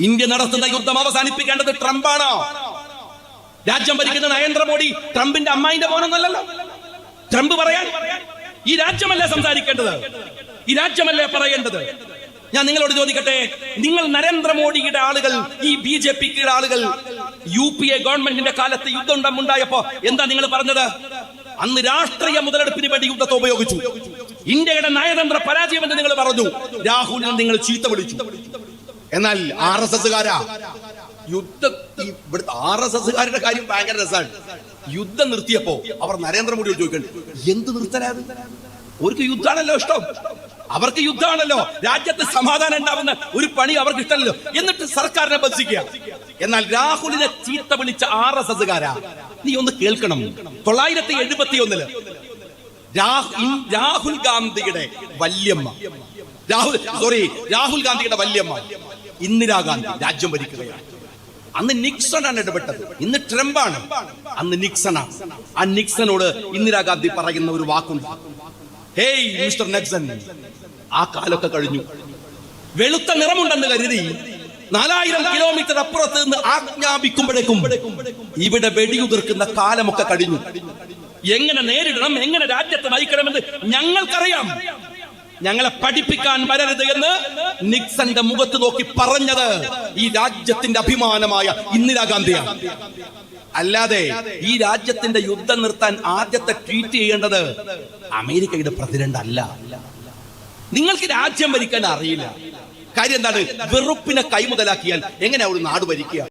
India നടത്തുന്ന യുദ്ധം അവസാനിപ്പിക്കേണ്ടത് ട്രംപാണോ? രാജ്യം ഭരിക്കുന്ന നരേന്ദ്രമോദി ട്രംപിന്റെ അമ്മായിന്റെ മോനൊന്നല്ലല്ലോ. ട്രംപ് പറയാൻ ഈ രാജ്യമല്ലേ സംസാരിക്കേണ്ടത്? ഈ രാജ്യമല്ലേ പറയേണ്ടത്? ഞാൻ നിങ്ങളോട് ചോദിക്കട്ടെ, നിങ്ങൾ നരേന്ദ്രമോദിയുടെ ആളുകൾ, ഈ BJPയുടെ ആളുകൾ UPA ഗവൺമെന്റിന്റെ കാലത്ത് യുദ്ധം ഉണ്ടായപ്പോ എന്താ നിങ്ങൾ പറഞ്ഞത്? അന്ന് രാഷ്ട്രീയ മുതലെടുപ്പിന് വേണ്ടി യുദ്ധത്തെ ഉപയോഗിച്ചു. ഇന്ത്യയുടെ നയതന്ത്ര പരാജയം എന്ന് നിങ്ങൾ പറഞ്ഞു. രാഹുലിനെ നിങ്ങൾ ചീത്ത വിളിച്ചു. എന്നാൽ RSSകാരാ RSSകാരുടെ കാര്യം ഭയങ്കര രസമാണ്. യുദ്ധം നിർത്തിയപ്പോ അവർ നരേന്ദ്രമോദിയോട് ചോദിക്കണ്ട, എന്ത് നിർത്തലാത്? അവർക്ക് യുദ്ധമാണല്ലോ ഇഷ്ടം, അവർക്ക് യുദ്ധമാണല്ലോ. രാജ്യത്ത് സമാധാനം ഉണ്ടാവുന്ന ഒരു പണി അവർക്ക് ഇഷ്ടമല്ലോ. എന്നിട്ട് സർക്കാരിനെ ബന്ധിക്കുക. എന്നാൽ രാഹുലിനെ ചീത്ത വിളിച്ച RSSകാരാ, നീ ഒന്ന് കേൾക്കണം. 971 രാഹുൽ ഗാന്ധിയുടെ വല്യമ്മ, രാഹുൽ ഗാന്ധിയുടെ വല്യമ്മ ഇന്ദിരാഗാന്ധി രാജ്യം ഭരിക്കുകയാണ്. അന്ന് നിക്സണാണ് ഇടപെട്ടത്, ഇന്ന് ട്രംപാണ്. അന്ന് നിക്സണാണ്. ആ നിക്സണോട് ഇന്ദിരാഗാന്ധി പറയുന്ന ഒരു വാക്കുണ്ട്, ഹേയ് മിസ്റ്റർ നിക്സൺ. ആ കാലൊക്കെ കഴിഞ്ഞു. വെളുത്ത നിറമുണ്ടെന്ന് കരുതി 4000 കിലോമീറ്റർ അപ്പുറത്ത് നിന്ന് ആജ്ഞാപിക്കുമ്പോഴേക്കും ഇവിടെ വെടിയുതിർക്കുന്ന കാലമൊക്കെ കഴിഞ്ഞു. എങ്ങനെ നേരിടണം, എങ്ങനെ രാജ്യത്തെ നയിക്കണമെന്ന് ഞങ്ങൾക്കറിയാം. ഞങ്ങളെ പഠിപ്പിക്കാൻ വരരുത് എന്ന് നിക്സന്റെ മുഖത്ത് നോക്കി പറഞ്ഞത് ഈ രാജ്യത്തിന്റെ അഭിമാനമായ ഇന്ദിരാഗാന്ധിയാണ്. അല്ലാതെ ഈ രാജ്യത്തിന്റെ യുദ്ധം നിർത്താൻ ആദ്യത്തെ ട്വീറ്റ് ചെയ്യേണ്ടത് അമേരിക്കയുടെ പ്രസിഡന്റ് അല്ല. നിങ്ങൾക്ക് രാജ്യം ഭരിക്കാൻ അറിയില്ല. കാര്യം എന്താണ്? വെറുപ്പിനെ കൈമുതലാക്കിയാൽ എങ്ങനെയാ ഒരു നാട് ഭരിക്കുക?